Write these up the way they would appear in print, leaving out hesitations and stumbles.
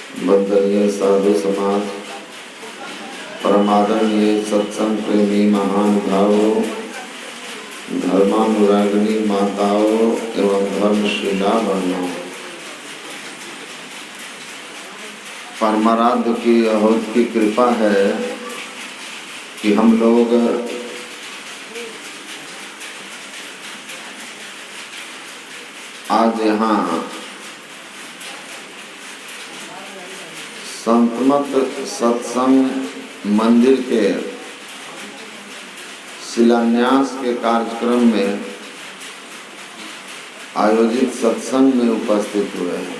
वंदनीय साधु समाज, परमादरणीय सत्संग प्रेमी महानुभावों, धर्मानुरागिणी माताओं एवं धर्मशीला बहनों, परमाराध्य की अहोत की कृपा है कि हम लोग आज यहाँ संतमत सत्संग मंदिर के शिलान्यास के कार्यक्रम में आयोजित सत्संग में उपस्थित हुए हैं।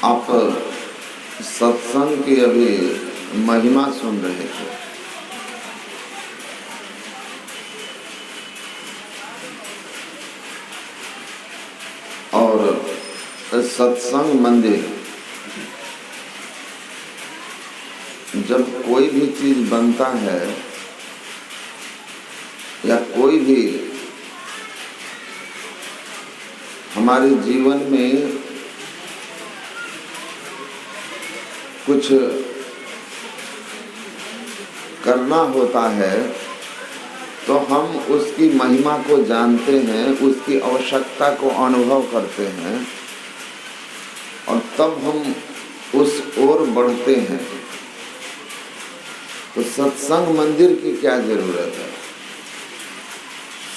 आप सत्संग की अभी महिमा सुन रहे थे। और सत्संग मंदिर, जब कोई भी चीज बनता है या कोई भी हमारे जीवन में कुछ करना होता है तो हम उसकी महिमा को जानते हैं, उसकी आवश्यकता को अनुभव करते हैं और तब हम उस ओर बढ़ते हैं। तो सत्संग मंदिर की क्या जरूरत है,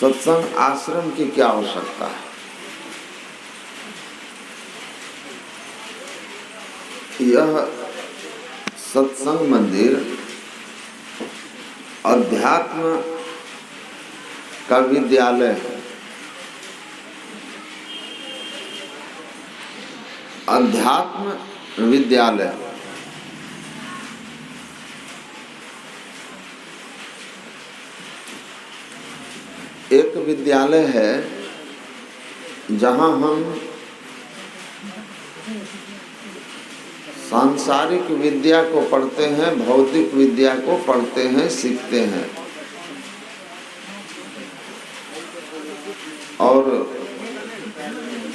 सत्संग आश्रम की क्या आवश्यकता है। यह सत्संग मंदिर अध्यात्म का विद्यालय है। अध्यात्म विद्यालय एक विद्यालय है जहां हम सांसारिक विद्या को पढ़ते हैं, भौतिक विद्या को पढ़ते हैं, सीखते हैं। और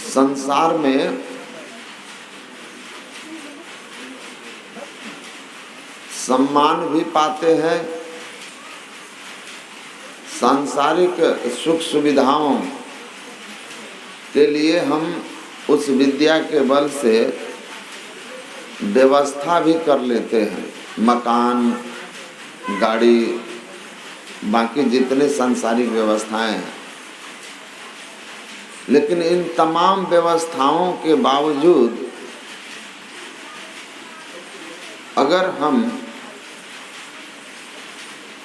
संसार में सम्मान भी पाते हैं, सांसारिक सुख सुविधाओं के लिए हम उस विद्या के बल से व्यवस्था भी कर लेते हैं, मकान, गाड़ी, बाकी जितने सांसारिक व्यवस्थाएं हैं। लेकिन इन तमाम व्यवस्थाओं के बावजूद अगर हम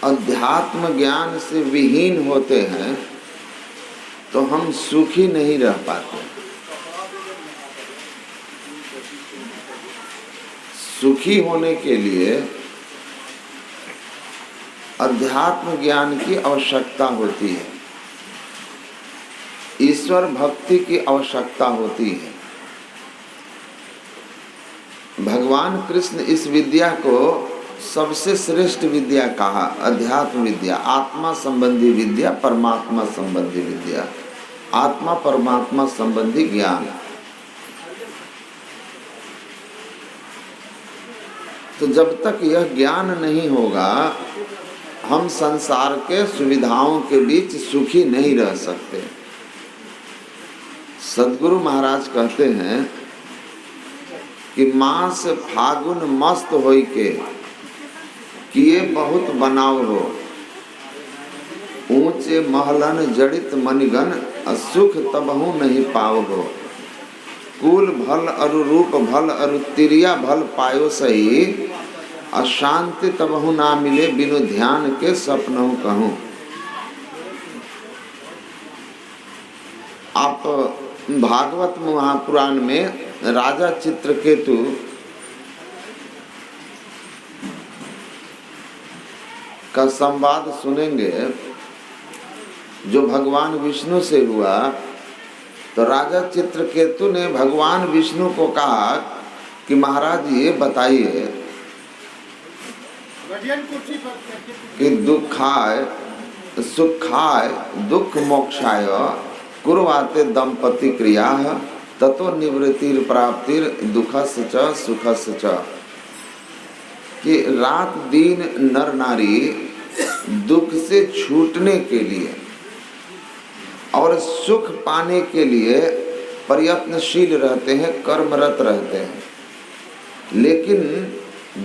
अध्यात्म ज्ञान से विहीन होते हैं तो हम सुखी नहीं रह पाते। सुखी होने के लिए अध्यात्म ज्ञान की आवश्यकता होती है, ईश्वर भक्ति की आवश्यकता होती है। भगवान कृष्ण इस विद्या को सबसे श्रेष्ठ विद्या कहा, अध्यात्म विद्या, आत्मा संबंधी विद्या, परमात्मा संबंधी विद्या, आत्मा परमात्मा संबंधी ज्ञान। तो जब तक यह ज्ञान नहीं होगा हम संसार के सुविधाओं के बीच सुखी नहीं रह सकते। सद्गुरु महाराज कहते हैं कि मास फागुन मस्त होई के किए बहुत बनाव हो, ऊंचे महलन जड़ित मनिगन असुख तबहु नहीं पाव हो। कुल भल अरु रूप भल अरु तिरिया भल पायो सही, अशांति तबहु ना मिले बिनु ध्यान के सपनों कहूँ। आप भागवत महापुराण में राजा चित्रकेतु का संवाद सुनेंगे जो भगवान विष्णु से हुआ। तो राजा चित्रकेतु ने भगवान विष्णु को कहा कि महाराज ये बताइए कि दुखाय सुखाय दुख मोक्षाय कुर्वाते दंपति क्रिया ततो निवृत्तिर प्राप्तिर दुखस्य च सुखस्य च। कि रात दिन नर नारी दुख से छूटने के लिए और सुख पाने के लिए प्रयत्नशील रहते हैं, कर्मरत रहते हैं। लेकिन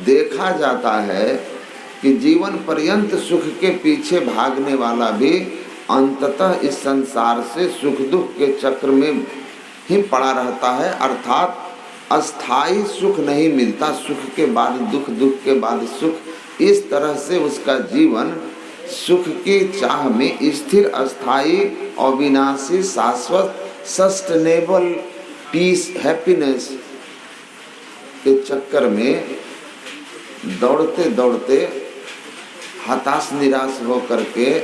देखा जाता है कि जीवन पर्यंत सुख के पीछे भागने वाला भी अंततः इस संसार से सुख दुख के चक्र में ही पड़ा रहता है, अर्थात अस्थाई सुख नहीं मिलता। सुख के बाद दुख, दुख के बाद सुख, इस तरह से उसका जीवन सुख की चाह में स्थिर, अस्थाई, अविनाशी, शाश्वत, सस्टेनेबल पीस, हैप्पीनेस के चक्कर में दौड़ते दौड़ते हताश निराश हो करके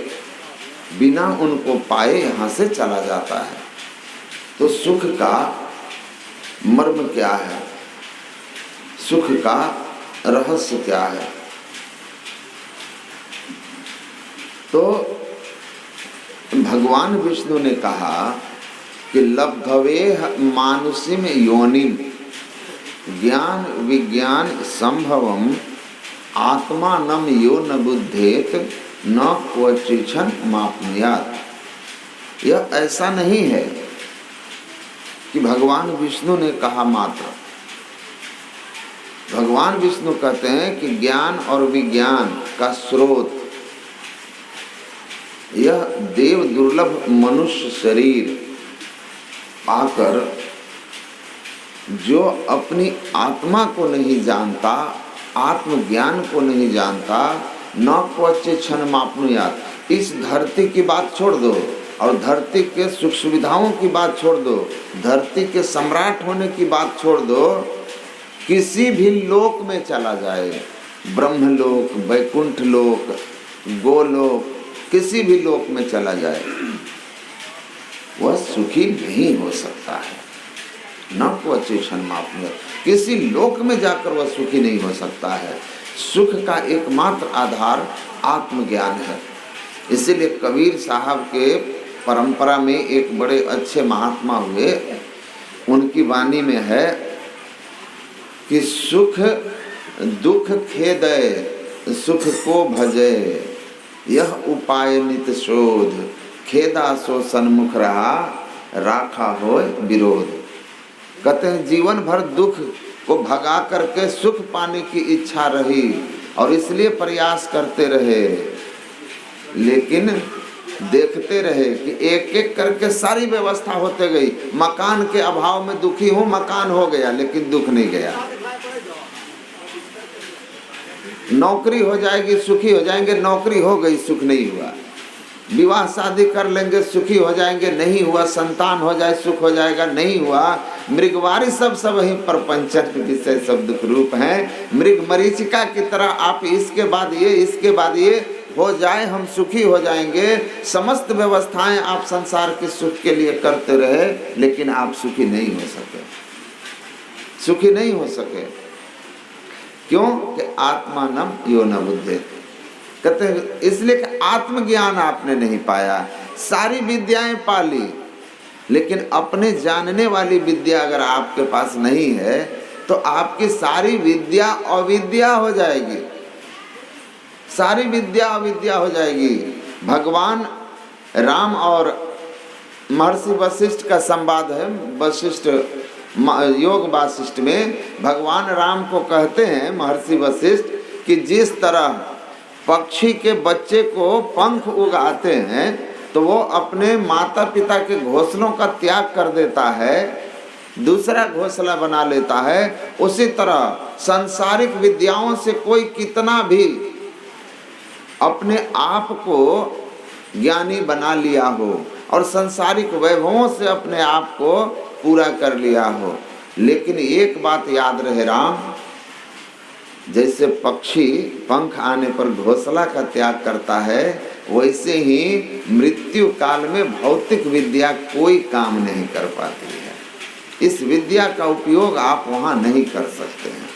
बिना उनको पाए यहाँ से चला जाता है। तो सुख का मर्म क्या है, सुख का रहस्य क्या है? तो भगवान विष्णु ने कहा कि लब्धवेह मानुषिम योनिम ज्ञान विज्ञान संभवम आत्मानम यो न बुद्धेत न क्वचिच्छन मापनुयात्। यह ऐसा नहीं है कि भगवान विष्णु ने कहा मात्र। भगवान विष्णु कहते हैं कि ज्ञान और विज्ञान का स्रोत यह देव दुर्लभ मनुष्य शरीर पाकर जो अपनी आत्मा को नहीं जानता, आत्मज्ञान को नहीं जानता, न क्वचिच्छन मापनुयात्। इस धरती की बात छोड़ दो और धरती के सुख सुविधाओं की बात छोड़ दो, धरती के सम्राट होने की बात छोड़ दो, किसी भी लोक में चला जाए, ब्रह्मलोक, वैकुंठ लोक, गोलोक, किसी भी लोक में चला जाए, वह सुखी नहीं हो सकता है। न क्वचिच्छन मापनुयात्, किसी लोक में जाकर वह सुखी नहीं हो सकता है। सुख का एकमात्र आधार आत्मज्ञान है। इसीलिए कबीर साहब के परंपरा में एक बड़े अच्छे महात्मा हुए, उनकी वाणी में है कि सुख दुख खेदय सुख को भजय, यह उपाय नित शोध, खेदा सो सन्मुख रहा राखा होय विरोध। कहते हैं जीवन भर दुख को भगा करके सुख पाने की इच्छा रही और इसलिए प्रयास करते रहे, लेकिन देखते रहे कि एक एक करके सारी व्यवस्था होते गई। मकान के अभाव में दुखी हूँ, मकान हो गया लेकिन दुख नहीं गया। नौकरी हो जाएगी, सुखी हो जाएंगे, नौकरी हो गई, सुख नहीं हुआ। विवाह शादी कर लेंगे, सुखी हो जाएंगे, नहीं हुआ। संतान हो जाए, सुख हो जाएगा, नहीं हुआ। मृगवारी सब वही प्रपंचन विषय सब दुख रूप हैं। मृग मरीचिका की तरह आप इसके बाद ये, इसके बाद ये हो जाए, हम सुखी हो जाएंगे। समस्त व्यवस्थाएं आप संसार के सुख के लिए करते रहे, लेकिन आप सुखी नहीं हो सके, सुखी नहीं हो सके। क्यों? कि आत्मानम यो न बुद्धेत। कहते हैं इसलिए कि आत्मज्ञान आपने नहीं पाया। सारी विद्याएं पा ली, लेकिन अपने जानने वाली विद्या अगर आपके पास नहीं है तो आपकी सारी विद्या अविद्या हो जाएगी, सारी विद्या अविद्या हो जाएगी। भगवान राम और महर्षि वशिष्ठ का संवाद है, वशिष्ठ योग वासिष्ठ में भगवान राम को कहते हैं महर्षि वशिष्ठ कि जिस तरह पक्षी के बच्चे को पंख उगाते हैं तो वो अपने माता पिता के घोंसलों का त्याग कर देता है, दूसरा घोंसला बना लेता है, उसी तरह सांसारिक विद्याओं से कोई कितना भी अपने आप को ज्ञानी बना लिया हो और सांसारिक वैभवों से अपने आप को पूरा कर लिया हो, लेकिन एक बात याद रहे राम, जैसे पक्षी पंख आने पर घोंसला का त्याग करता है, वैसे ही मृत्यु काल में भौतिक विद्या कोई काम नहीं कर पाती है। इस विद्या का उपयोग आप वहाँ नहीं कर सकते हैं।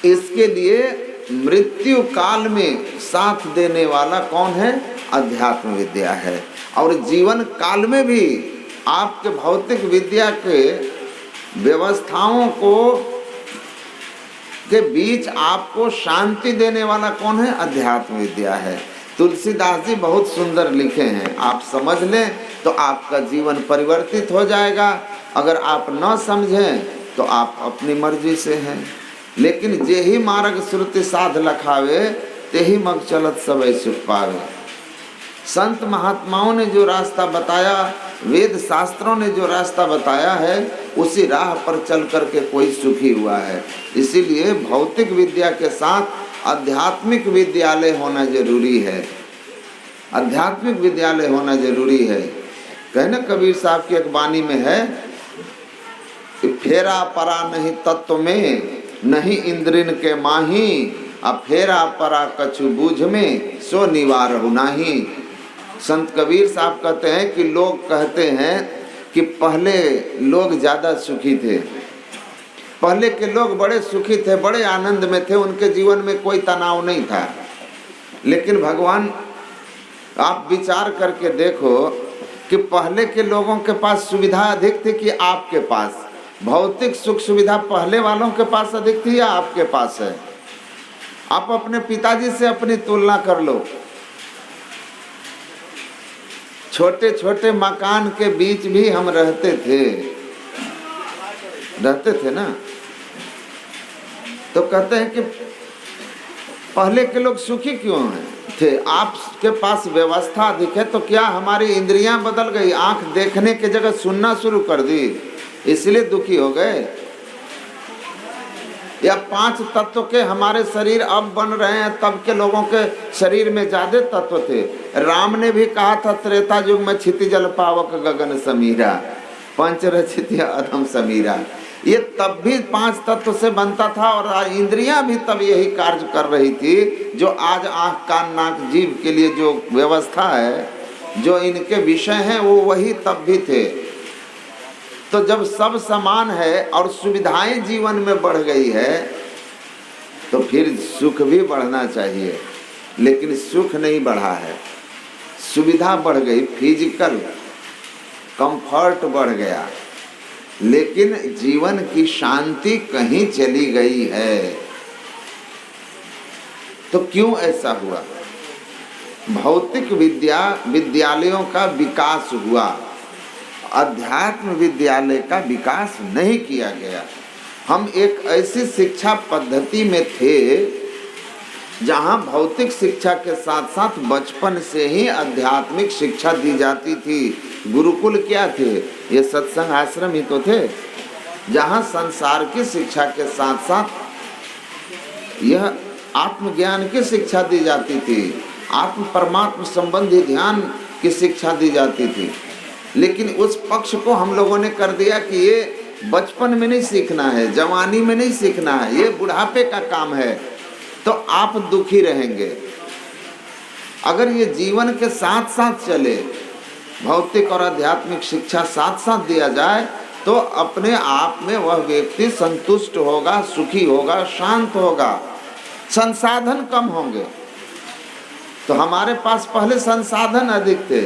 इसके लिए मृत्यु काल में साथ देने वाला कौन है? अध्यात्म विद्या है। और जीवन काल में भी आपके भौतिक विद्या के व्यवस्थाओं को के बीच आपको शांति देने वाला कौन है? अध्यात्म विद्या है। तुलसीदास जी बहुत सुंदर लिखे हैं, आप समझ लें तो आपका जीवन परिवर्तित हो जाएगा। अगर आप न समझें तो आप अपनी मर्जी से हैं। लेकिन जेहि मार्ग श्रुति साध लखावे, तेहि मग चलत सबे सुख पावे। संत महात्माओं ने जो रास्ता बताया, वेद शास्त्रों ने जो रास्ता बताया है, उसी राह पर चल करके कोई सुखी हुआ है। इसीलिए भौतिक विद्या के साथ आध्यात्मिक विद्यालय होना जरूरी है। आध्यात्मिक विद्यालय होना जरूरी है। कहना कबीर साहब की एक वाणी में है कि फेरा परा नहीं तत्व में, नहीं इंद्रिन के माही, अब फेरा परा कछु बूझ में, सो निवारहु नाही। संत कबीर साहब कहते हैं कि लोग कहते हैं कि पहले लोग ज़्यादा सुखी थे, पहले के लोग बड़े सुखी थे, बड़े आनंद में थे, उनके जीवन में कोई तनाव नहीं था। लेकिन भगवान, आप विचार करके देखो कि पहले के लोगों के पास सुविधा अधिक थी कि आपके पास? भौतिक सुख सुविधा पहले वालों के पास अधिक थी या आपके पास है? आप अपने पिताजी से अपनी तुलना कर लो। छोटे छोटे मकान के बीच भी हम रहते थे ना। तो कहते हैं कि पहले के लोग सुखी क्यों हैं थे? आपके पास व्यवस्था अधिक है, तो क्या हमारी इंद्रियां बदल गई? आंख देखने के जगह सुनना शुरू कर दी, इसलिए दुखी हो गए? या 5 तत्व के हमारे शरीर अब बन रहे हैं, तब के लोगों के शरीर में ज्यादा तत्व थे। राम ने भी कहा था त्रेता युग में क्षितिजल पावक गगन समीरा, पंचरचित अधम समीरा। ये तब भी 5 तत्व से बनता था और इंद्रियां भी तब यही कार्य कर रही थी। जो आज आँख कान नाक जीभ के लिए जो व्यवस्था है, जो इनके विषय हैं, वो वही तब भी थे। तो जब सब समान है और सुविधाएं जीवन में बढ़ गई है, तो फिर सुख भी बढ़ना चाहिए। लेकिन सुख नहीं बढ़ा है, सुविधा बढ़ गई, फिजिकल कंफर्ट बढ़ गया, लेकिन जीवन की शांति कहीं चली गई है। तो क्यों ऐसा हुआ? भौतिक विद्यालयों का विकास हुआ, अध्यात्म विद्यालय का विकास नहीं किया गया। हम एक ऐसी शिक्षा पद्धति में थे जहां भौतिक शिक्षा के साथ साथ बचपन से ही आध्यात्मिक शिक्षा दी जाती थी। गुरुकुल क्या थे? ये सत्संग आश्रम ही तो थे, जहां संसार की शिक्षा के साथ साथ यह आत्मज्ञान की शिक्षा दी जाती थी, आत्म परमात्मा संबंधी ध्यान की शिक्षा दी जाती थी। लेकिन उस पक्ष को हम लोगों ने कर दिया कि ये बचपन में नहीं सीखना है, जवानी में नहीं सीखना है, ये बुढ़ापे का काम है, तो आप दुखी रहेंगे। अगर ये जीवन के साथ साथ चले, भौतिक और आध्यात्मिक शिक्षा साथ साथ दिया जाए, तो अपने आप में वह व्यक्ति संतुष्ट होगा, सुखी होगा, शांत होगा, संसाधन कम होंगे। तो हमारे पास पहले संसाधन अधिक थे,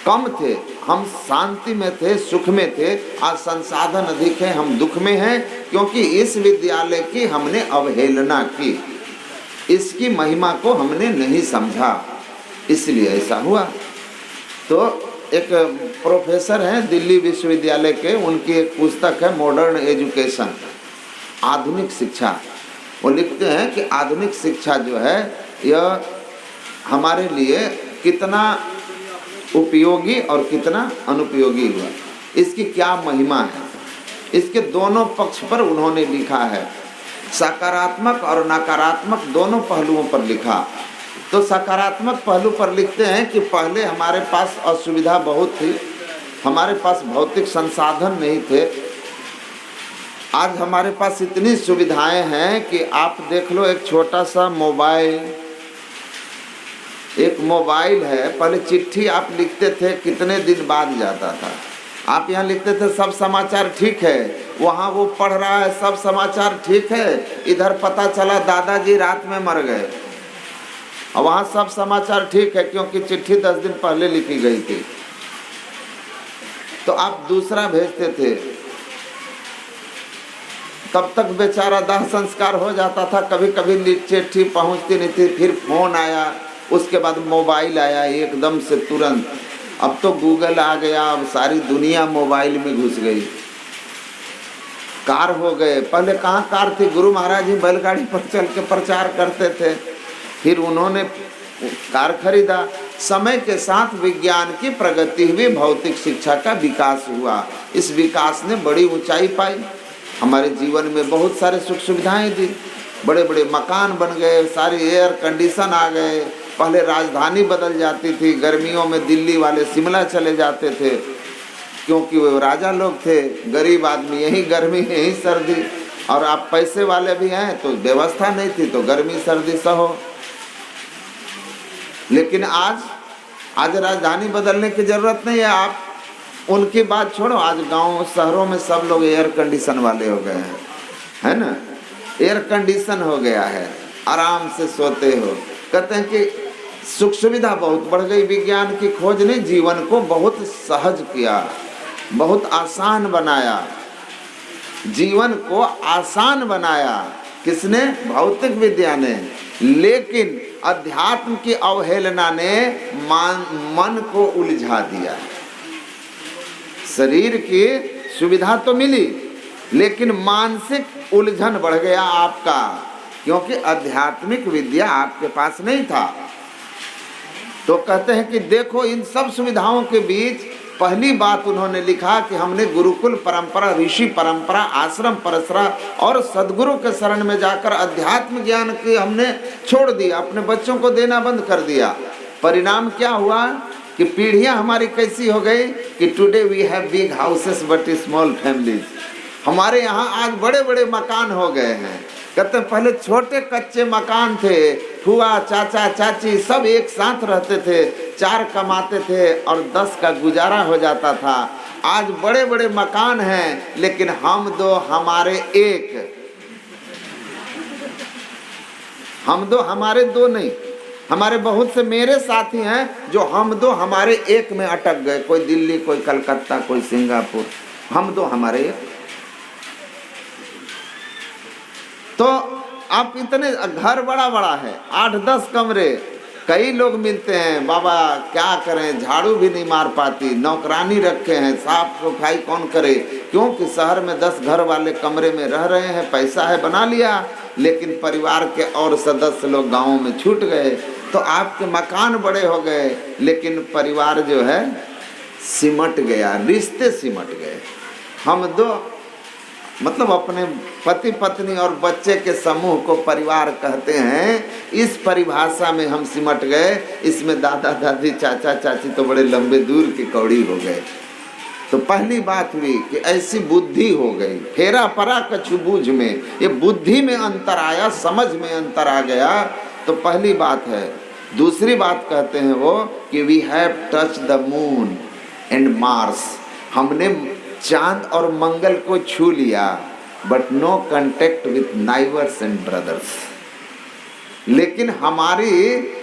कम थे, हम शांति में थे, सुख में थे। आज संसाधन अधिक है, हम दुख में हैं, क्योंकि इस विद्यालय की हमने अवहेलना की, इसकी महिमा को हमने नहीं समझा, इसलिए ऐसा हुआ। तो एक प्रोफेसर हैं दिल्ली विश्वविद्यालय के, उनकी एक पुस्तक है मॉडर्न एजुकेशन, आधुनिक शिक्षा। वो लिखते हैं कि आधुनिक शिक्षा जो है यह हमारे लिए कितना उपयोगी और कितना अनुपयोगी हुआ, इसकी क्या महिमा है, इसके दोनों पक्ष पर उन्होंने लिखा है। सकारात्मक और नकारात्मक दोनों पहलुओं पर लिखा। तो सकारात्मक पहलू पर लिखते हैं कि पहले हमारे पास असुविधा बहुत थी, हमारे पास भौतिक संसाधन नहीं थे। आज हमारे पास इतनी सुविधाएं हैं कि आप देख लो, एक छोटा सा मोबाइल, एक मोबाइल है। पहले चिट्ठी आप लिखते थे, कितने दिन बाद जाता था, आप यहाँ लिखते थे सब समाचार ठीक है, वहाँ वो पढ़ रहा है सब समाचार ठीक है, इधर पता चला दादाजी रात में मर गए, और वहाँ सब समाचार ठीक है क्योंकि चिट्ठी 10 दिन पहले लिखी गई थी। तो आप दूसरा भेजते थे, तब तक बेचारा दाह संस्कार हो जाता था, कभी कभी चिट्ठी पहुँचती नहीं थी, फिर फोन आया, उसके बाद मोबाइल आया एकदम से तुरंत। अब तो गूगल आ गया, अब सारी दुनिया मोबाइल में घुस गई। कार हो गए, पहले कहाँ कार थी, गुरु महाराज जी बैलगाड़ी पर चल के प्रचार करते थे, फिर उन्होंने कार खरीदा। समय के साथ विज्ञान की प्रगति हुई, भौतिक शिक्षा का विकास हुआ, इस विकास ने बड़ी ऊंचाई पाई, हमारे जीवन में बहुत सारे सुख सुविधाएं दी, बड़े बड़े मकान बन गए, सारे एयर कंडीशन आ गए। पहले राजधानी बदल जाती थी, गर्मियों में दिल्ली वाले शिमला चले जाते थे क्योंकि वो राजा लोग थे, गरीब आदमी यही गर्मी यही सर्दी, और आप पैसे वाले भी हैं तो व्यवस्था नहीं थी तो गर्मी सर्दी सहो। लेकिन आज राजधानी बदलने की जरूरत नहीं है, आप उनकी बात छोड़ो, आज गांव शहरों में सब लोग एयर कंडीशन वाले हो गए हैं, है ना, एयर कंडीशन हो गया है, आराम से सोते हो। कहते हैं कि सुख सुविधा बहुत बढ़ गई, विज्ञान की खोज ने जीवन को बहुत सहज किया, बहुत आसान बनाया, जीवन को आसान बनाया, किसने, भौतिक विद्या ने। लेकिन अध्यात्म की अवहेलना ने मन को उलझा दिया। शरीर की सुविधा तो मिली लेकिन मानसिक उलझन बढ़ गया आपका, क्योंकि आध्यात्मिक विद्या आपके पास नहीं था। तो कहते हैं कि देखो इन सब सुविधाओं के बीच पहली बात उन्होंने लिखा कि हमने गुरुकुल परंपरा, ऋषि परंपरा, आश्रम परंपरा और सदगुरु के शरण में जाकर अध्यात्म ज्ञान की हमने छोड़ दिया, अपने बच्चों को देना बंद कर दिया। परिणाम क्या हुआ कि पीढ़ियां हमारी कैसी हो गई कि today we have big houses but small families. हमारे यहाँ आज बड़े बड़े मकान हो गए हैं। कहते हैं पहले छोटे कच्चे मकान थे, फुआ चाचा चाची सब एक साथ रहते थे, 4 कमाते थे और 10 का गुजारा हो जाता था। आज बड़े बड़े मकान हैं लेकिन हम दो हमारे एक, हम दो हमारे दो नहीं। हमारे बहुत से मेरे साथी हैं जो हम दो हमारे एक में अटक गए, कोई दिल्ली, कोई कलकत्ता, कोई सिंगापुर, हम दो हमारे एक। तो आप इतने, घर बड़ा बड़ा है, 8-10 कमरे, कई लोग मिलते हैं, बाबा क्या करें, झाड़ू भी नहीं मार पाती, नौकरानी रखे हैं, साफ सफाई कौन करे, क्योंकि शहर में 10 घर वाले कमरे में रह रहे हैं, पैसा है बना लिया, लेकिन परिवार के और सदस्य लोग गाँव में छूट गए। तो आपके मकान बड़े हो गए लेकिन परिवार जो है सिमट गया, रिश्ते सिमट गए। हम दो मतलब अपने पति पत्नी और बच्चे के समूह को परिवार कहते हैं। इस परिभाषा में हम सिमट गए, इसमें दादा दादी चाचा चाची तो बड़े लंबे दूर की कौड़ी हो गए। तो पहली बात हुई कि ऐसी बुद्धि हो गई, फेरा परा कछुबूझ में, ये बुद्धि में अंतर आया, समझ में अंतर आ गया। तो पहली बात है। दूसरी बात कहते हैं वो कि we have touch the moon and Mars, हमने चांद और मंगल को छू लिया, but no contact with neighbours and brothers. लेकिन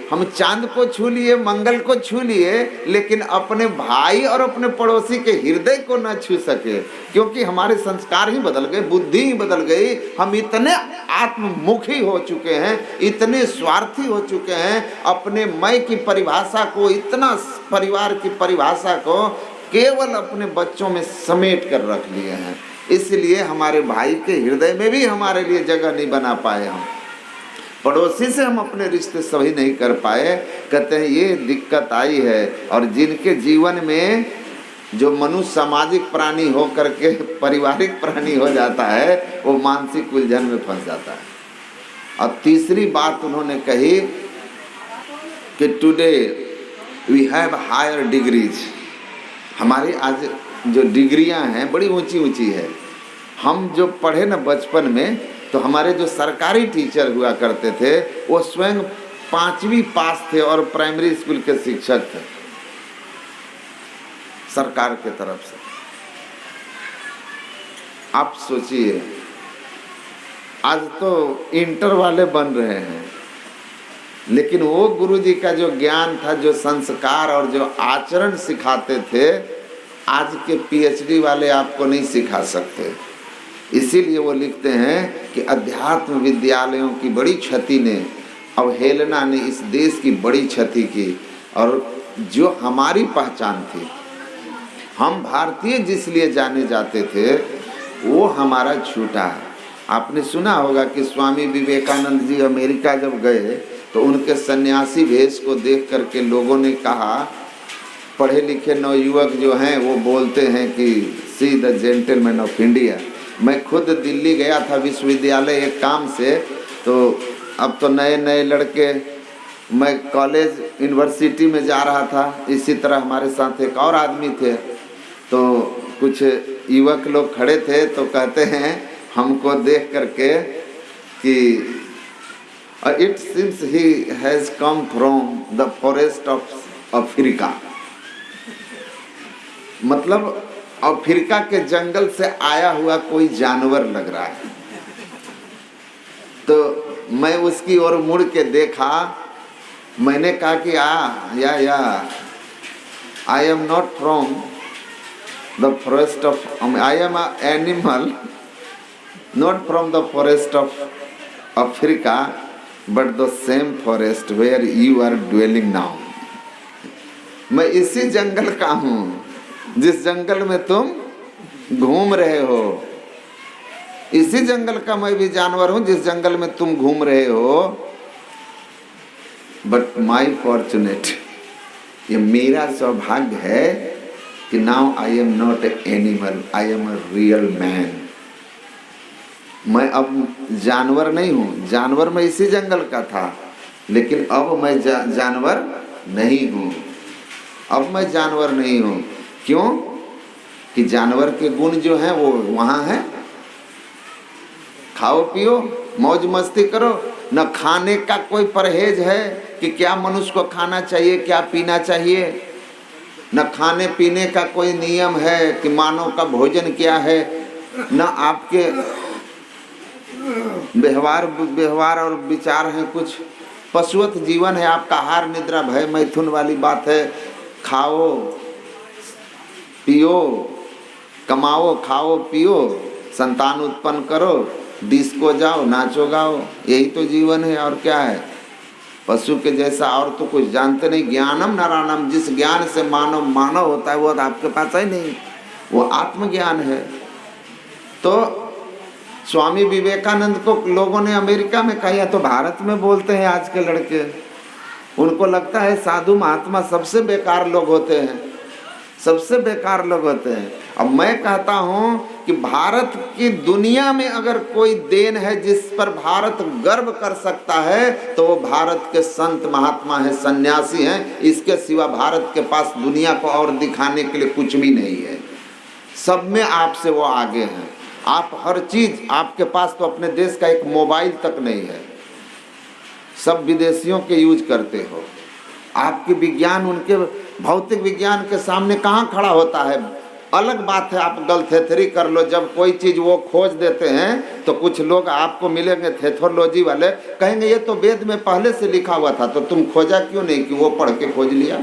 हम चांद को छू लिए, मंगल को छू लिए, लेकिन अपने भाई और अपने पड़ोसी के हृदय को न छू सके, क्योंकि हमारे संस्कार ही बदल गए, बुद्धि ही बदल गई। हम इतने आत्ममुखी हो चुके हैं, इतने स्वार्थी हो चुके हैं, अपने मैं की परिभाषा को, इतना परिवार की परिभाषा को केवल अपने बच्चों में समेट कर रख लिए हैं। इसलिए हमारे भाई के हृदय में भी हमारे लिए जगह नहीं बना पाए, हम पड़ोसी से हम अपने रिश्ते सही नहीं कर पाए। कहते हैं ये दिक्कत आई है। और जिनके जीवन में जो मनुष्य सामाजिक प्राणी हो करके पारिवारिक प्राणी हो जाता है, वो मानसिक उलझन में फंस जाता है। और तीसरी बात उन्होंने कही कि today we have higher degrees, हमारी आज जो डिग्रियां हैं बड़ी ऊंची ऊंची है। हम जो पढ़े ना बचपन में, तो हमारे जो सरकारी टीचर हुआ करते थे वो स्वयं 5वीं पास थे और प्राइमरी स्कूल के शिक्षक थे सरकार के तरफ से। आप सोचिए, आज तो इंटर वाले बन रहे हैं, लेकिन वो गुरु जी का जो ज्ञान था, जो संस्कार और जो आचरण सिखाते थे, आज के पीएचडी वाले आपको नहीं सिखा सकते। इसीलिए वो लिखते हैं कि अध्यात्म विद्यालयों की बड़ी क्षति ने, अवहेलना ने इस देश की बड़ी क्षति की, और जो हमारी पहचान थी, हम भारतीय जिसलिए जाने जाते थे, वो हमारा छूटा है। आपने सुना होगा कि स्वामी विवेकानंद जी अमेरिका जब गए तो उनके सन्यासी वेश को देख करके लोगों ने कहा, पढ़े लिखे नवयुवक जो हैं वो बोलते हैं कि see the gentleman of India. मैं खुद दिल्ली गया था विश्वविद्यालय एक काम से, तो अब तो नए नए लड़के, मैं कॉलेज यूनिवर्सिटी में जा रहा था, इसी तरह हमारे साथ एक और आदमी थे, तो कुछ युवक लोग खड़े थे, तो कहते हैं हमको देख करके कि it seems he has come from the forest of Africa, मतलब अफ्रीका के जंगल से आया हुआ कोई जानवर लग रहा है। तो मैं उसकी ओर मुड़ के देखा, मैंने कहा कि या I am not from the forest of, I am a animal not from the forest of Africa but the same forest where you are dwelling now. मैं इसी जंगल का हूँ जिस जंगल में तुम घूम रहे हो, इसी जंगल का मैं भी जानवर हूँ जिस जंगल में तुम घूम रहे हो। बट माई फॉर्चुनेट, ये मेरा सौभाग्य है कि now I am not a animal, I am a real man. मैं अब जानवर नहीं हूँ, जानवर मैं इसी जंगल का था, लेकिन अब मैं जानवर नहीं हूँ, अब मैं जानवर नहीं हूँ। क्यों? कि जानवर के गुण जो हैं वो वहाँ हैं, खाओ पियो मौज मस्ती करो, न खाने का कोई परहेज है कि क्या मनुष्य को खाना चाहिए क्या पीना चाहिए, न खाने पीने का कोई नियम है कि मानव का भोजन क्या है, न आपके व्यवहार और विचार हैं, कुछ पशुवत जीवन है आपका, आहार निद्रा भय मैथुन वाली बात है। खाओ पियो, कमाओ खाओ पियो, संतान उत्पन्न करो, डिस्को जाओ नाचो गाओ, यही तो जीवन है। और क्या है? पशु के जैसा और तो कुछ जानते नहीं। ज्ञानम नारायणम, जिस ज्ञान से मानव मानव होता है वो आपके पास है नहीं, वो आत्मज्ञान है। तो स्वामी विवेकानंद को लोगों ने अमेरिका में कहा, या तो भारत में बोलते हैं आज के लड़के, उनको लगता है साधु महात्मा सबसे बेकार लोग होते हैं, सबसे बेकार लोग होते हैं। अब मैं कहता हूँ कि भारत की दुनिया में अगर कोई देन है जिस पर भारत गर्व कर सकता है तो वो भारत के संत महात्मा हैं, सन्यासी हैं। इसके सिवा भारत के पास दुनिया को और दिखाने के लिए कुछ भी नहीं है। सब में आपसे वो आगे हैं, आप हर चीज़, आपके पास तो अपने देश का एक मोबाइल तक नहीं है, सब विदेशियों के यूज करते हो। आपके विज्ञान उनके भौतिक विज्ञान के सामने कहाँ खड़ा होता है। अलग बात है आप गलथेथरी कर लो, जब कोई चीज़ वो खोज देते हैं तो कुछ लोग आपको मिलेंगे थेथोलॉजी वाले, कहेंगे ये तो वेद में पहले से लिखा हुआ था, तो तुम खोजा क्यों नहीं कि वो पढ़ के खोज लिया,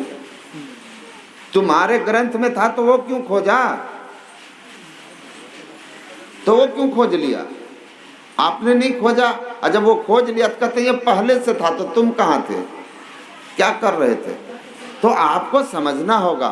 तुम्हारे ग्रंथ में था तो वो क्यों खोजा, तो वो क्यों खोज लिया, आपने नहीं खोजा। और जब वो खोज लिया तो कहते ये पहले से था, तो तुम कहाँ थे, क्या कर रहे थे। तो आपको समझना होगा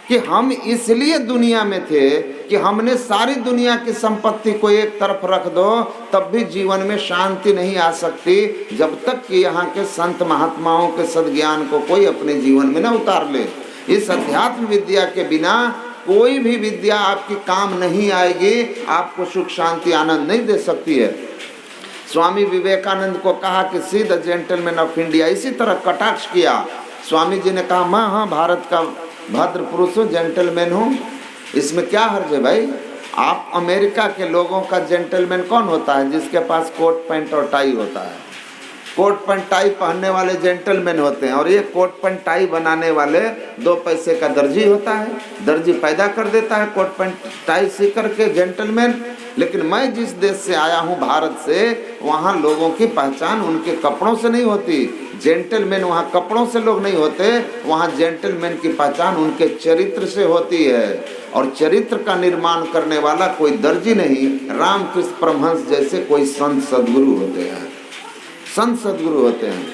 कि हम इसलिए दुनिया में थे कि हमने सारी दुनिया की संपत्ति को एक तरफ रख दो, तब भी जीवन में शांति नहीं आ सकती जब तक कि यहाँ के संत महात्माओं के सद्ज्ञान को कोई अपने जीवन में न उतार ले। इस अध्यात्म विद्या के बिना कोई भी विद्या आपकी काम नहीं आएगी, आपको सुख शांति आनंद नहीं दे सकती है। स्वामी विवेकानंद को कहा कि see the gentleman of India, इसी तरह कटाक्ष किया। स्वामी जी ने कहा मैं हाँ भारत का भद्र पुरुष हूँ, जेंटलमैन हूँ, इसमें क्या हर्ज है भाई। आप अमेरिका के लोगों का जेंटलमैन कौन होता है? जिसके पास कोट पैंट और टाई होता है। कोट पैंट टाई पहनने वाले जेंटलमैन होते हैं, और ये कोट पैंट टाई बनाने वाले 2 पैसे का दर्जी होता है, दर्जी पैदा कर देता है कोट पैंट टाई सी करके जेंटलमैन। लेकिन मैं जिस देश से आया हूँ भारत से, वहाँ लोगों की पहचान उनके कपड़ों से नहीं होती। जेंटलमैन वहाँ कपड़ों से लोग नहीं होते, वहाँ जेंटलमैन की पहचान उनके चरित्र से होती है। और चरित्र का निर्माण करने वाला कोई दर्जी नहीं, रामकृष्ण परमहंस जैसे कोई संत सदगुरु होते हैं, संत सदगुरु होते हैं।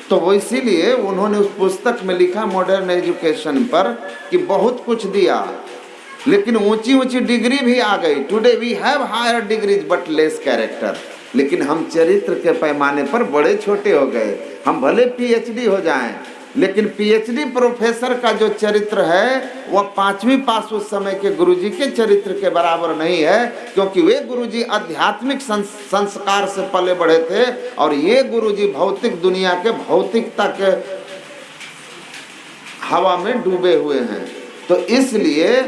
तो वो इसीलिए उन्होंने उस पुस्तक में लिखा मॉडर्न एजुकेशन पर कि बहुत कुछ दिया, लेकिन ऊंची ऊंची डिग्री भी आ गई। Today we have higher degrees but less character. लेकिन हम चरित्र के पैमाने पर बड़े छोटे हो गए। हम भले पीएचडी हो जाएं, लेकिन पीएचडी प्रोफेसर का जो चरित्र है वह 5वीं पास उस समय के गुरुजी के चरित्र के बराबर नहीं है, क्योंकि वे गुरुजी आध्यात्मिक संस्कार से पले बढ़े थे और ये गुरुजी भौतिक दुनिया के भौतिकता के हवा में डूबे हुए हैं। तो इसलिए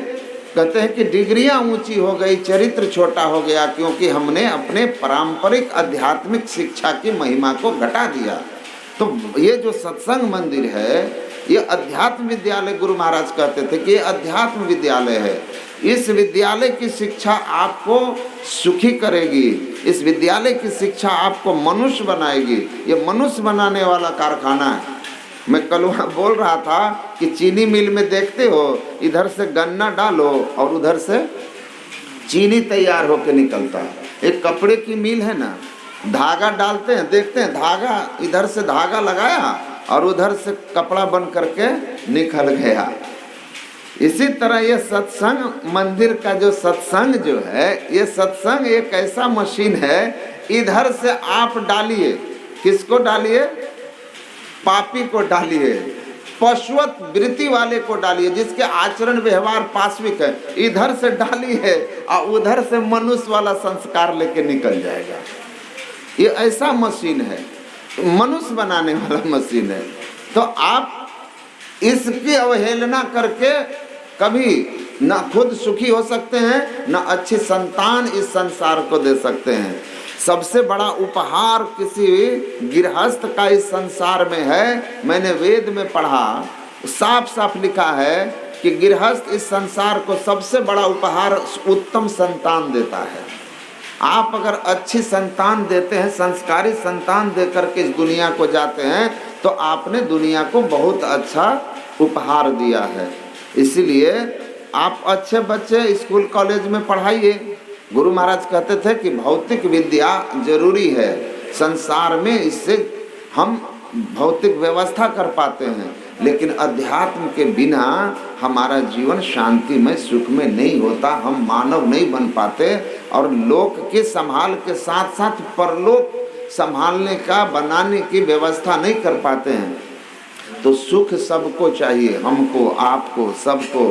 कहते हैं कि डिग्रियां ऊंची हो गई, चरित्र छोटा हो गया, क्योंकि हमने अपने पारंपरिक आध्यात्मिक शिक्षा की महिमा को घटा दिया। तो ये जो सत्संग मंदिर है, ये अध्यात्म विद्यालय, गुरु महाराज कहते थे कि ये अध्यात्म विद्यालय है। इस विद्यालय की शिक्षा आपको सुखी करेगी, इस विद्यालय की शिक्षा आपको मनुष्य बनाएगी। ये मनुष्य बनाने वाला कारखाना है। मैं कल वहाँ बोल रहा था कि चीनी मिल में देखते हो, इधर से गन्ना डालो और उधर से चीनी तैयार होकर निकलता है। एक कपड़े की मिल है ना, धागा डालते हैं, देखते हैं धागा, इधर से धागा लगाया और उधर से कपड़ा बन करके निकल गया। इसी तरह ये सत्संग मंदिर का जो सत्संग जो है, ये सत्संग एक ऐसा मशीन है, इधर से आप डालिए, किसको डालिए? पापी को डालिए, पशुवत वृत्ति वाले को डालिए, जिसके आचरण व्यवहार पाश्विक है, इधर से डालिए और उधर से मनुष्य वाला संस्कार लेके निकल जाएगा। ये ऐसा मशीन है, मनुष्य बनाने वाला मशीन है। तो आप इसकी अवहेलना करके कभी ना खुद सुखी हो सकते हैं, ना अच्छी संतान इस संसार को दे सकते हैं। सबसे बड़ा उपहार किसी गृहस्थ का इस संसार में है, मैंने वेद में पढ़ा, साफ साफ लिखा है कि गृहस्थ इस संसार को सबसे बड़ा उपहार उत्तम संतान देता है। आप अगर अच्छी संतान देते हैं, संस्कारी संतान देकर के इस दुनिया को जाते हैं, तो आपने दुनिया को बहुत अच्छा उपहार दिया है। इसलिए आप अच्छे बच्चे स्कूल कॉलेज में पढ़ाइए। गुरु महाराज कहते थे कि भौतिक विद्या जरूरी है संसार में, इससे हम भौतिक व्यवस्था कर पाते हैं, लेकिन अध्यात्म के बिना हमारा जीवन शांति में सुख में नहीं होता, हम मानव नहीं बन पाते और लोक के संभाल के साथ साथ परलोक संभालने का, बनाने की व्यवस्था नहीं कर पाते हैं। तो सुख सबको चाहिए, हमको, आपको, सबको।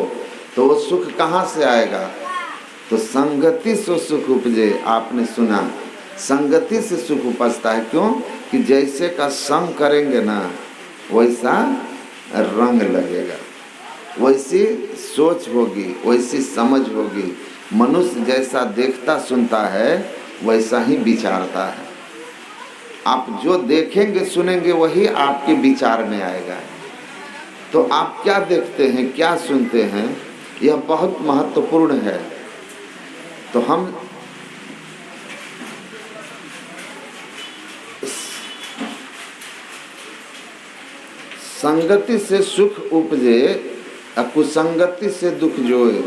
तो वो सुख कहाँ से आएगा? तो संगति से सुख उपजे। आपने सुना, संगति से सुख उपजता है। क्यों? कि जैसे का संग करेंगे ना, वैसा रंग लगेगा, वैसी सोच होगी, वैसी समझ होगी। मनुष्य जैसा देखता सुनता है, वैसा ही विचारता है। आप जो देखेंगे सुनेंगे वही आपके विचार में आएगा। तो आप क्या देखते हैं, क्या सुनते हैं, यह बहुत महत्वपूर्ण है। तो हम संगति से सुख उपजे, कुसंगति से दुख जोए,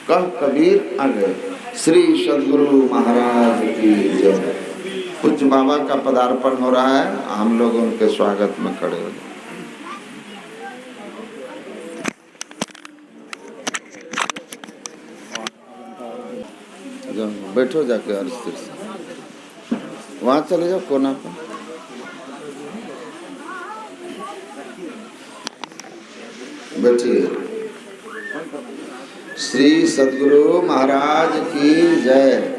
कह कबीर अगे। श्री सद्गुरु महाराज की जय। कुछ बाबा का पदार्पण हो रहा है, हम लोग उनके स्वागत में खड़े हो जाए। बैठो जाके और स्थिर से, वहाँ चले जाओ कोना पर। बैठिए। श्री सद्गुरु महाराज की जय।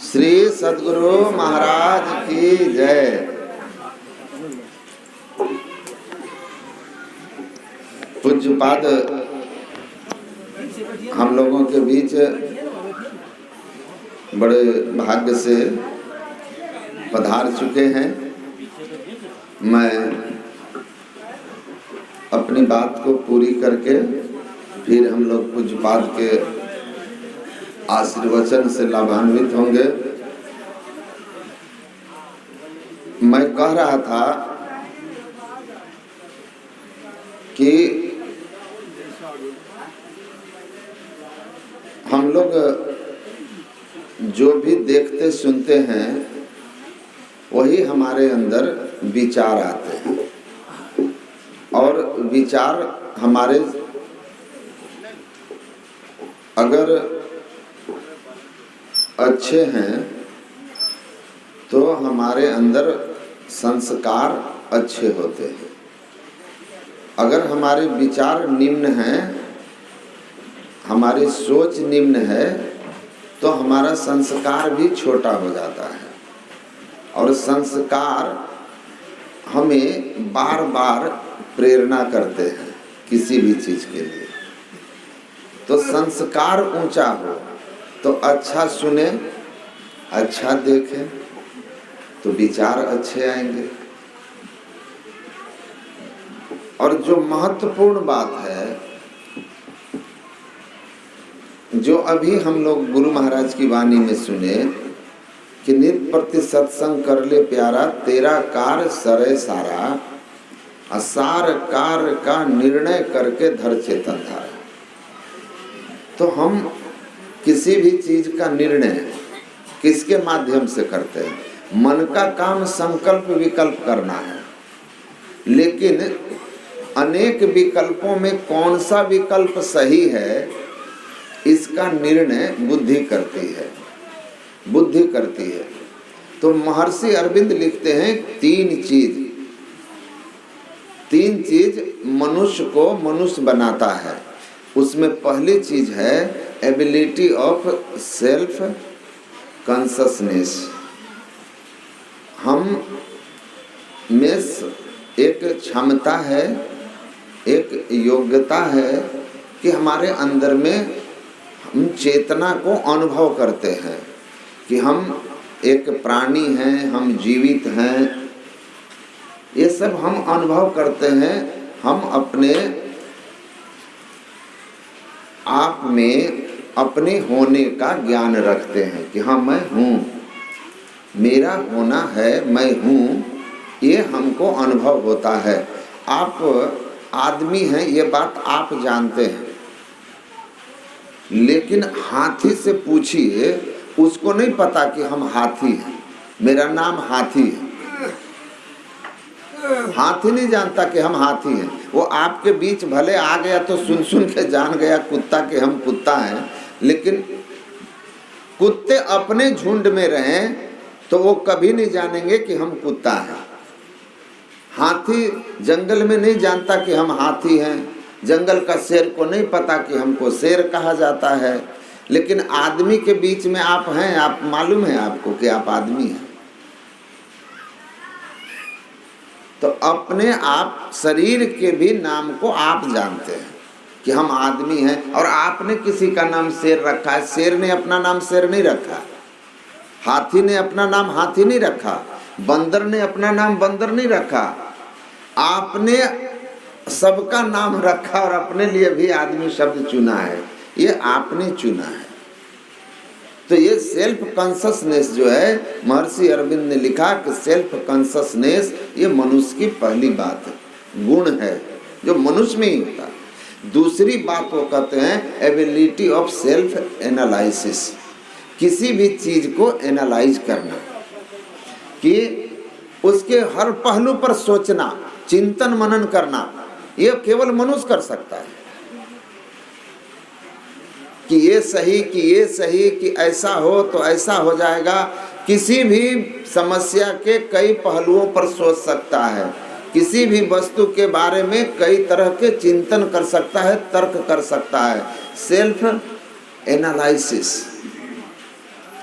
श्री सद्गुरु महाराज की जय। पूज्यपाद हम लोगों के बीच बड़े भाग्य से पधार चुके हैं। मैं अपनी बात को पूरी करके फिर हम लोग पूज्यपाद के आशीर्वचन से लाभान्वित होंगे। मैं कह रहा था कि हम लोग जो भी देखते सुनते हैं वही हमारे अंदर विचार आते हैं, और विचार हमारे अगर अच्छे हैं तो हमारे अंदर संस्कार अच्छे होते हैं। अगर हमारे विचार निम्न हैं, हमारी सोच निम्न है, तो हमारा संस्कार भी छोटा हो जाता है। और संस्कार हमें बार बार प्रेरणा करते हैं किसी भी चीज़ के लिए। तो संस्कार ऊंचा हो तो अच्छा सुने, अच्छा देखें, तो विचार अच्छे आएंगे। और जो महत्वपूर्ण बात है, जो अभी हम लोग गुरु महाराज की वाणी में सुने कि नित प्रति सत्संग कर ले प्यारा, तेरा कार सरे सारा, असार कार का निर्णय करके धर चेतन धारा। तो हम किसी भी चीज का निर्णय किसके माध्यम से करते हैं? मन का काम संकल्प विकल्प करना है, लेकिन अनेक विकल्पों में कौन सा विकल्प सही है इसका निर्णय बुद्धि करती है, बुद्धि करती है। तो महर्षि अरविंद लिखते हैं तीन चीज मनुष्य को मनुष्य बनाता है। उसमें पहली चीज है एबिलिटी ऑफ सेल्फ कॉन्शसनेस। हम में एक क्षमता है, एक योग्यता है कि हमारे अंदर में हम चेतना को अनुभव करते हैं कि हम एक प्राणी हैं, हम जीवित हैं। ये सब हम अनुभव करते हैं। हम अपने आप में अपने होने का ज्ञान रखते हैं कि हाँ मैं हूँ, मेरा होना है, मैं हूँ, ये हमको अनुभव होता है। आप आदमी हैं ये बात आप जानते हैं, लेकिन हाथी से पूछिए, उसको नहीं पता कि हम हाथी हैं, मेरा नाम हाथी है। हाथी नहीं जानता कि हम हाथी हैं। वो आपके बीच भले आ गया तो सुन सुन के जान गया कुत्ता कि हम कुत्ता हैं, लेकिन कुत्ते अपने झुंड में रहें तो वो कभी नहीं जानेंगे कि हम कुत्ता हैं। हाथी जंगल में नहीं जानता कि हम हाथी हैं, जंगल का शेर को नहीं पता कि हमको शेर कहा जाता है। लेकिन आदमी के बीच में आप हैं, आप मालूम है आपको कि आप आदमी हैं। तो अपने आप शरीर के भी नाम को आप जानते हैं कि हम आदमी हैं। और आपने किसी का नाम शेर रखा है, शेर ने अपना नाम शेर नहीं रखा, हाथी ने अपना नाम हाथी नहीं रखा, बंदर ने अपना नाम बंदर नहीं रखा। आपने सबका नाम रखा और अपने लिए भी आदमी शब्द चुना है, ये आपने चुना है। तो ये सेल्फ कॉन्शसनेस जो है, महर्षि अरविंद ने लिखा कि सेल्फ कॉन्शसनेस ये मनुष्य की पहली बात है, गुण है जो मनुष्य में ही होता है। दूसरी बात वो कहते हैं एबिलिटी ऑफ सेल्फ एनालिसिस, किसी भी चीज को एनालाइज करना, कि उसके हर पहलू पर सोचना, चिंतन मनन करना, ये केवल मनुष्य कर सकता है। कि ये सही, कि ये सही, कि ऐसा हो तो ऐसा हो जाएगा। किसी भी समस्या के कई पहलुओं पर सोच सकता है, किसी भी वस्तु के बारे में कई तरह के चिंतन कर सकता है, तर्क कर सकता है। सेल्फ एनालिसिस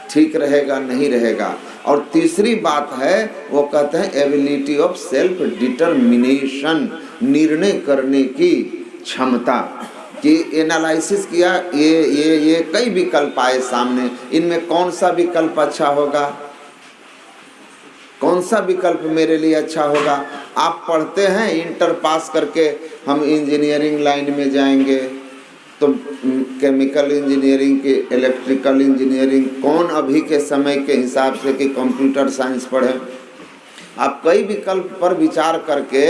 ठीक रहेगा, नहीं रहेगा। और तीसरी बात है वो कहते हैं एबिलिटी ऑफ सेल्फ डिटर्मिनेशन, निर्णय करने की क्षमता। कि एनालिसिस किया, ये कई विकल्प आए सामने, इनमें कौन सा विकल्प अच्छा होगा, कौन सा विकल्प मेरे लिए अच्छा होगा। आप पढ़ते हैं इंटर पास करके हम इंजीनियरिंग लाइन में जाएंगे, तो केमिकल इंजीनियरिंग के, इलेक्ट्रिकल इंजीनियरिंग, कौन अभी के समय के हिसाब से कि कंप्यूटर साइंस पढ़े। आप कई विकल्प पर विचार करके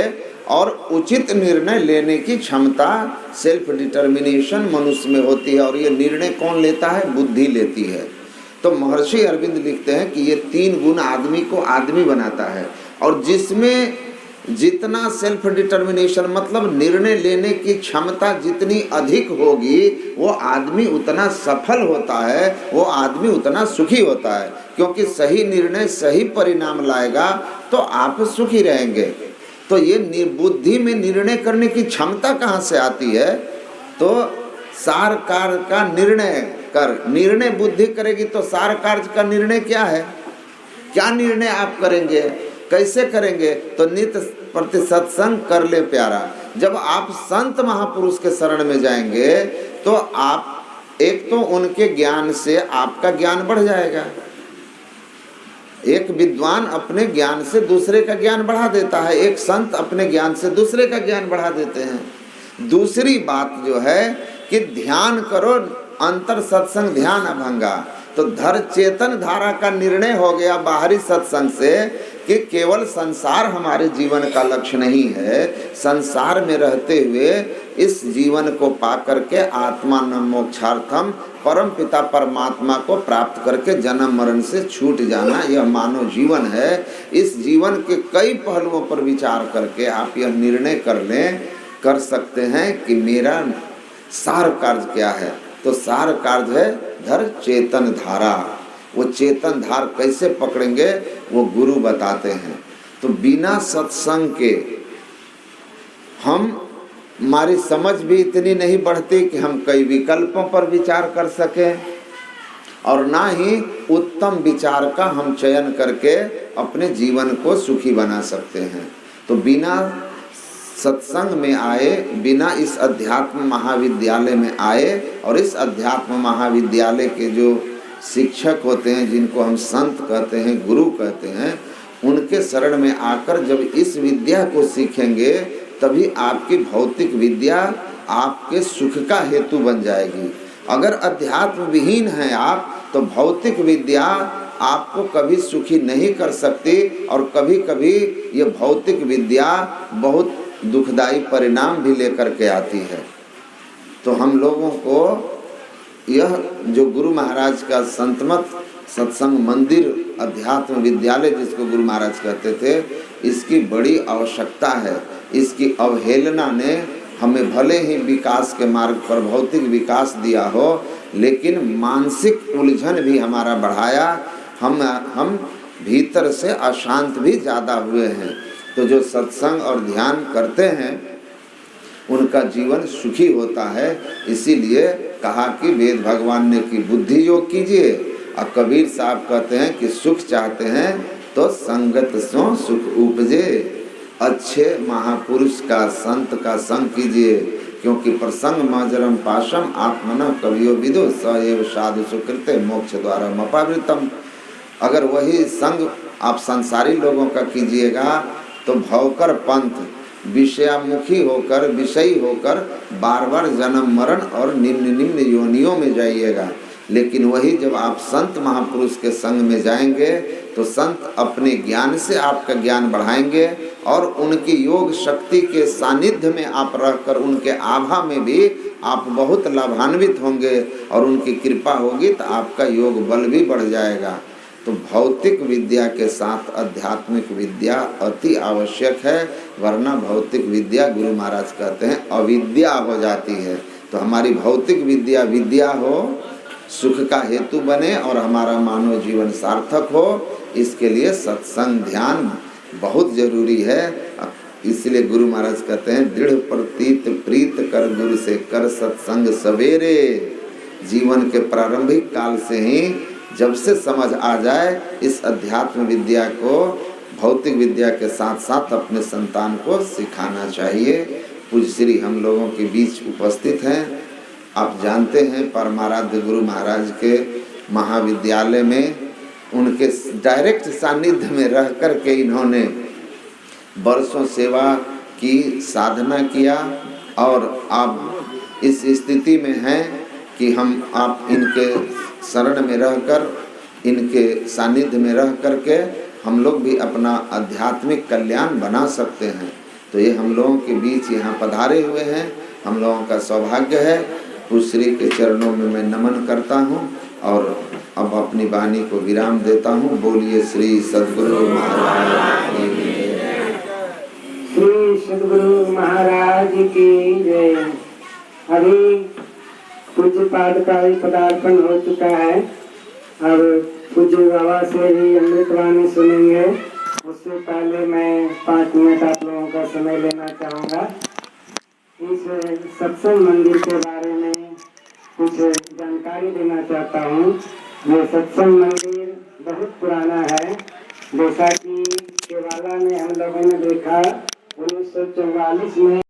और उचित निर्णय लेने की क्षमता, सेल्फ डिटर्मिनेशन मनुष्य में होती है। और ये निर्णय कौन लेता है? बुद्धि लेती है। तो महर्षि अरविंद लिखते हैं कि ये 3 गुण आदमी को आदमी बनाता है, और जिसमें जितना सेल्फ डिटर्मिनेशन मतलब निर्णय लेने की क्षमता जितनी अधिक होगी, वो आदमी उतना सफल होता है, वो आदमी उतना सुखी होता है। क्योंकि सही निर्णय सही परिणाम लाएगा तो आप सुखी रहेंगे। तो ये बुद्धि में निर्णय करने की क्षमता कहाँ से आती है? तो सार कार्य का निर्णय कर, निर्णय बुद्धि करेगी तो सार कार्य का निर्णय क्या है? क्या निर्णय आप करेंगे, कैसे करेंगे? तो नित्य प्रति सत्संग कर ले प्यारा। जब आप संत महापुरुष के शरण में जाएंगे तो आप एक तो उनके ज्ञान से आपका ज्ञान बढ़ जाएगा। एक विद्वान अपने ज्ञान से दूसरे का ज्ञान बढ़ा देता है, एक संत अपने ज्ञान से दूसरे का ज्ञान बढ़ा देते हैं। दूसरी बात जो है कि ध्यान करो, अंतर सत्संग ध्यान अभंगा। तो धर चेतन धारा का निर्णय हो गया बाहरी सत्संग से कि केवल संसार हमारे जीवन का लक्ष्य नहीं है। संसार में रहते हुए इस जीवन को पा करके आत्मा न मोक्षार्थम परम पिता परमात्मा को प्राप्त करके जन्म मरण से छूट जाना, यह मानव जीवन है। इस जीवन के कई पहलुओं पर विचार करके आप यह निर्णय कर सकते हैं कि मेरा सार कार्य क्या है। तो सार कार्य है धर चेतन धारा। वो चेतन धार कैसे पकड़ेंगे वो गुरु बताते हैं। तो बिना सत्संग के हमारी समझ भी इतनी नहीं बढ़ती कि हम कई विकल्पों पर विचार कर सकें, और ना ही उत्तम विचार का हम चयन करके अपने जीवन को सुखी बना सकते हैं। तो बिना सत्संग में आए, बिना इस अध्यात्म महाविद्यालय में आए, और इस अध्यात्म महाविद्यालय के जो शिक्षक होते हैं, जिनको हम संत कहते हैं, गुरु कहते हैं, उनके शरण में आकर जब इस विद्या को सीखेंगे तभी आपकी भौतिक विद्या आपके सुख का हेतु बन जाएगी। अगर अध्यात्म विहीन हैं आप तो भौतिक विद्या आपको कभी सुखी नहीं कर सकती, और कभी कभी ये भौतिक विद्या बहुत दुखदाई परिणाम भी लेकर के आती है। तो हम लोगों को यह जो गुरु महाराज का संतमत सत्संग मंदिर अध्यात्म विद्यालय जिसको गुरु महाराज कहते थे, इसकी बड़ी आवश्यकता है। इसकी अवहेलना ने हमें भले ही विकास के मार्ग पर भौतिक विकास दिया हो, लेकिन मानसिक उलझन भी हमारा बढ़ाया। हम भीतर से अशांत भी ज़्यादा हुए हैं। तो जो सत्संग और ध्यान करते हैं उनका जीवन सुखी होता है। इसीलिए कहा कि वेद भगवान ने कि बुद्धि योग कीजिए, और कबीर साहब कहते हैं कि सुख चाहते हैं तो संगत सो सुख उपजे। अच्छे महापुरुष का, संत का संग कीजिए, क्योंकि प्रसंग मजरम पाशम आत्मन कवियो विदो स एव साधु सुकृते मोक्ष द्वारा मपावृतम। अगर वही संग आप संसारी लोगों का कीजिएगा तो भवकर पंथ विषयामुखी होकर, विषयी होकर बार बार जन्म मरण और निम्न निम्न योनियों में जाइएगा। लेकिन वही जब आप संत महापुरुष के संग में जाएंगे तो संत अपने ज्ञान से आपका ज्ञान बढ़ाएंगे, और उनकी योग शक्ति के सानिध्य में आप रहकर उनके आभा में भी आप बहुत लाभान्वित होंगे, और उनकी कृपा होगी तो आपका योग बल भी बढ़ जाएगा। तो भौतिक विद्या के साथ आध्यात्मिक विद्या अति आवश्यक है, वरना भौतिक विद्या गुरु महाराज कहते हैं अविद्या हो जाती है। तो हमारी भौतिक विद्या विद्या हो, सुख का हेतु बने और हमारा मानव जीवन सार्थक हो, इसके लिए सत्संग ध्यान बहुत जरूरी है। इसलिए गुरु महाराज कहते हैं दृढ़ प्रतीत प्रीत कर गुरु से कर सत्संग सवेरे। जीवन के प्रारंभिक काल से ही जब से समझ आ जाए इस अध्यात्म विद्या को भौतिक विद्या के साथ साथ अपने संतान को सिखाना चाहिए। पूज्य श्री हम लोगों के बीच उपस्थित हैं। आप जानते हैं परमाराध्य गुरु महाराज के महाविद्यालय में उनके डायरेक्ट सानिध्य में रह कर के इन्होंने वर्षों सेवा की, साधना किया, और आप इस स्थिति में हैं कि हम आप इनके शरण में रहकर, इनके सानिध्य में रह करके हम लोग भी अपना आध्यात्मिक कल्याण बना सकते हैं। तो ये हम लोगों के बीच यहाँ पधारे हुए हैं, हम लोगों का सौभाग्य है। उस श्री के चरणों में मैं नमन करता हूँ और अब अपनी वाणी को विराम देता हूँ। बोलिए श्री सद्गुरु महाराज की जय। श्री सद्गुरु महाराज की जय। अभी पूज्य पाद का भी पदार्पण हो चुका है। अब पूज्य बाबा से ही अमृतवाणी सुनेंगे। उससे पहले मैं 5 मिनट आप लोगों का समय लेना चाहूँगा। इस सत्संग मंदिर के बारे में कुछ जानकारी देना चाहता हूँ। ये सत्संग मंदिर बहुत पुराना है। जैसा कि केवाला में हम लोगों ने देखा 1944 में